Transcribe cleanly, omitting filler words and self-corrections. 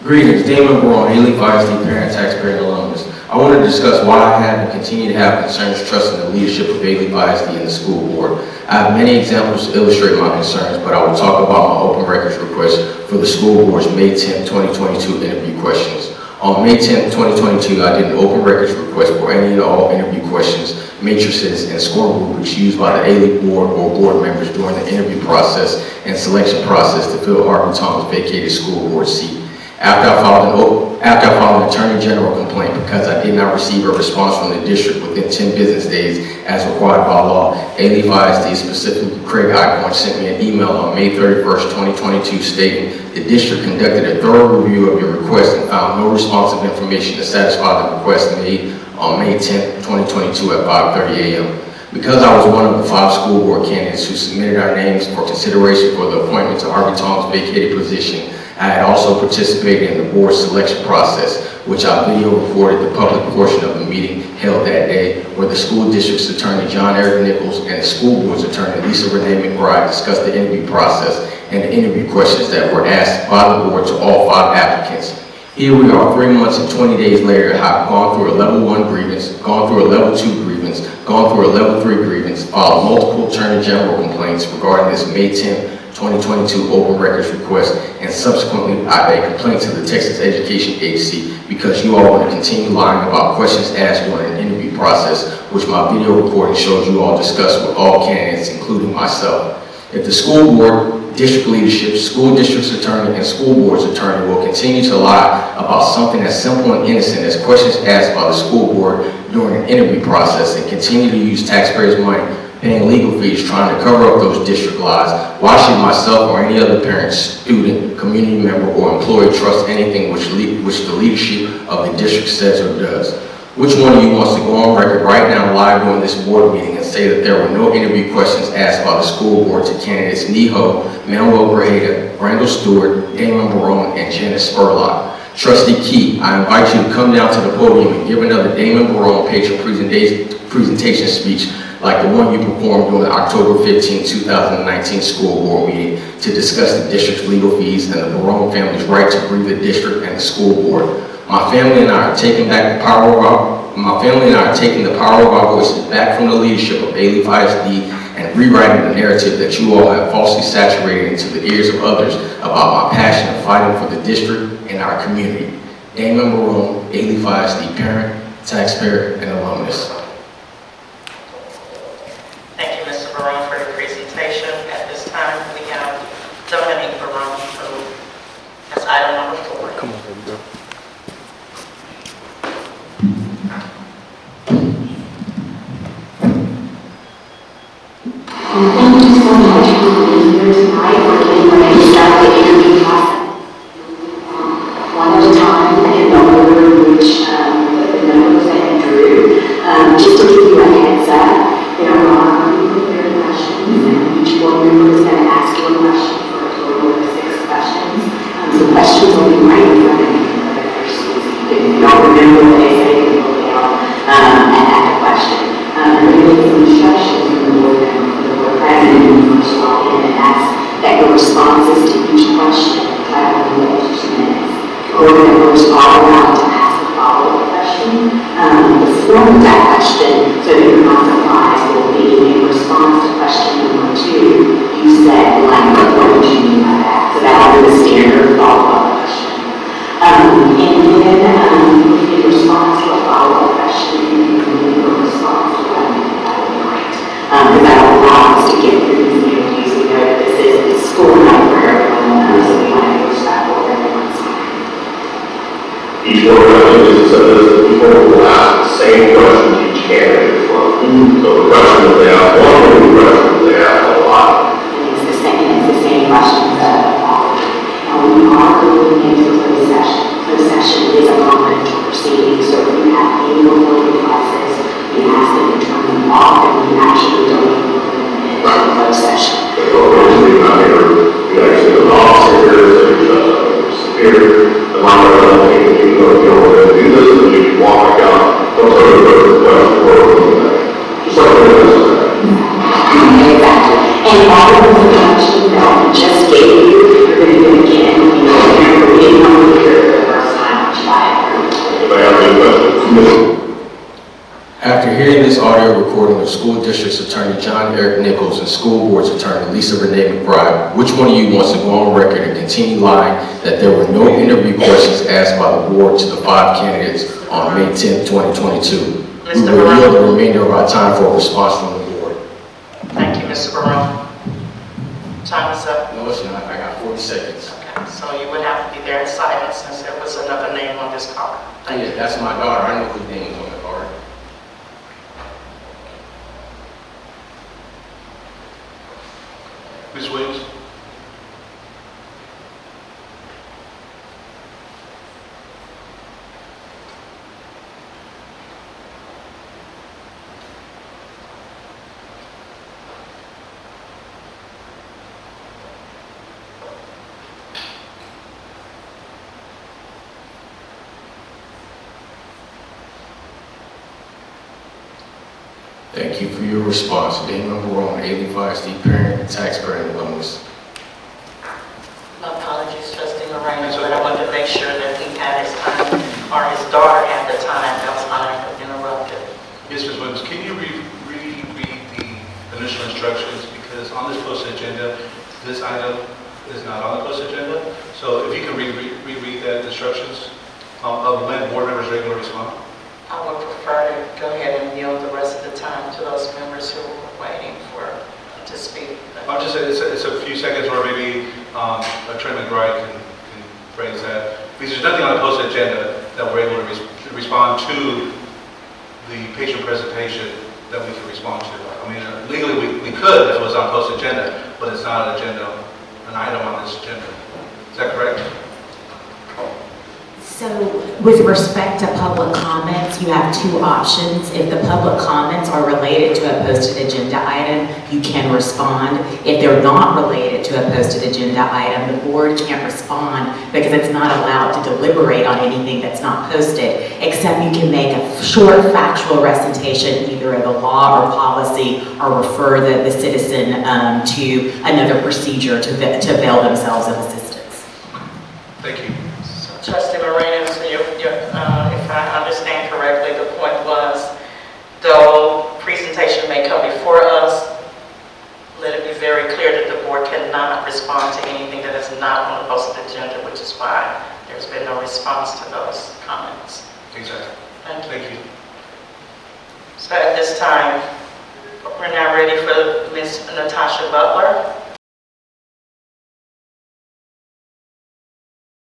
Greetings, Damon Barone, Alief ISD, parent, taxpayer, and alumnus. I want to discuss why I have and continue to have concerns trusting the leadership of Alief ISD and the school board. I have many examples to illustrate my concerns, but I will talk about my open records request for the school board's May 10, 2022 interview questions. On May 10, 2022, I did an open records request for any and all interview questions, matrices, and score rubrics used by the Alief board or board members during the interview process and selection process to fill Harvey Tong's vacated school board seat. After I filed an Attorney General complaint because I did not receive a response from the district within 10 business days as required by law, Alief ISD, specifically Craig Icorn, sent me an email on May 31st, 2022 stating the district conducted a thorough review of your request and found no responsive information to satisfy the request made on May 10th, 2022 at 5:30 a.m. Because I was one of the 5 school board candidates who submitted our names for consideration for the appointment to Harvey Tong's vacated position, I had also participated in the board selection process, which I video recorded the public portion of the meeting held that day, where the school district's attorney, Jon Erik Nichols, and the school board's attorney, Lisa Renee McBride, discussed the interview process and the interview questions that were asked by the board to all 5 applicants. Here we are 3 months and 20 days later, have gone through a level 1 grievance, gone through a level 2 grievance, gone through a level 3 grievance, filed multiple Attorney General complaints regarding this May 10, 2022 open records request, and subsequently I made a complaint to the Texas Education Agency because you all want to continue lying about questions asked during an interview process, which my video recording shows you all discussed with all candidates, including myself. If the school board, district leadership, school district's attorney, and school board's attorney will continue to lie about something as simple and innocent as questions asked by the school board during an interview process and continue to use taxpayers' money paying legal fees trying to cover up those district lies, why should myself or any other parent, student, community member, or employee trust anything which the leadership of the district says or does? Which one of you wants to go on record right now live during this board meeting and say that there were no interview questions asked by the school board to candidates Neho, Manuel Grajeda, Randall Stewart, Damon Barone, and Janice Spurlock? Trustee Key, I invite you to come down to the podium and give another Damon Barone patron presentation speech like the one you performed during the October 15, 2019 school board meeting to discuss the district's legal fees and the Barone family's right to grieve the district and the school board. My family and I are taking the power of our voices back from the leadership of Alief ISD and rewriting the narrative that you all have falsely saturated into the ears of others about my passion of fighting for the district and our community. Damon Barone, Alief ISD parent, taxpayer, and alumnus. Thank you, Mr. Barone, for your presentation. At this time, we have Jon Erik Barone, who has item number 4. Come on, baby girl. Thank you so much for being here tonight. We're getting ready to start the interview process. One at a time in the order in which the numbers that you drew. Just to give you a heads up, there are prepared questions, and each board member is going to ask you a question for a total of 6 questions. The questions will be right in front of you for the first season. If you don't remember what they say, you will go down and ask a question. There will be some instructions from the board member, for the board president, when you first walk in, and ask that your responses to each question travel in up to 2 minutes. Board members are allowed to ask a follow-up question. The form of that question, so that you're not surprised, will be in response to question number 2. You said, like, what did you mean by that? So that will be the standard follow-up question. And then, in response to a follow-up question, you can give a response to what you think that would be great. Because that will allow us to get through these interviews. We know that this is school night for everyone, so we want to be respectful of everyone's time. Each board president people will ask the same question to each candidate as well. So the question that they ask one or the question that they ask a lot. And it's the same questions that are followed. We are moving into closed session. Closed session is a confidential proceeding, so if you have any recording devices, we ask that you turn them off, and we actually don't even put them in closed School District's Attorney Jon Erik Nichols and School Board's Attorney Lisa Renee McBride, which one of you wants to go on record and continue lying that there were no interview questions asked by the board to the 5 candidates on May 10, 2022? We will yield the remainder of our time for a response from the board. Thank you, Mr. Barone. Time is up. No, it's not. I got 40 seconds. Okay, so you would have to be there in silence since there was another name on this card. Yeah, that's my daughter. I know whose name is on the card. Ms. Williams? Thank you for your response. Damon Barone, Alief ISD parent, taxpayer, and alumnus. My apologies, Trustee Moreno, but I wanted to make sure that he had his time, or his daughter had the time, else I have interrupted. Yes, Ms. Williams, can you reread the initial instructions? Because on this posted agenda, this item is not on the posted agenda. So if you can reread that instructions of when board members regularly respond. I would prefer to go ahead and yield the rest of the time to those members who were waiting to speak. I'm just saying it's a few seconds where maybe Attorney McBride can phrase that. Because there's nothing on the posted agenda that we're able to respond to the patient presentation that we can respond to. I mean, legally we could if it was on posted agenda, but it's not an item on this agenda. Is that correct? So with respect to public comments, you have 2 options. If the public comments are related to a posted agenda item, you can respond. If they're not related to a posted agenda item, the board can't respond because it's not allowed to deliberate on anything that's not posted, except you can make a short factual recitation either of the law or policy or refer the citizen to another procedure to avail themselves of assistance. Thank you. Trustee Moreno, so if I understand correctly, the point was, though presentation may come before us, let it be very clear that the board cannot respond to anything that is not on the posted agenda, which is why there's been no response to those comments. Exactly. Thank you. So at this time, we're now ready for Ms. Natasha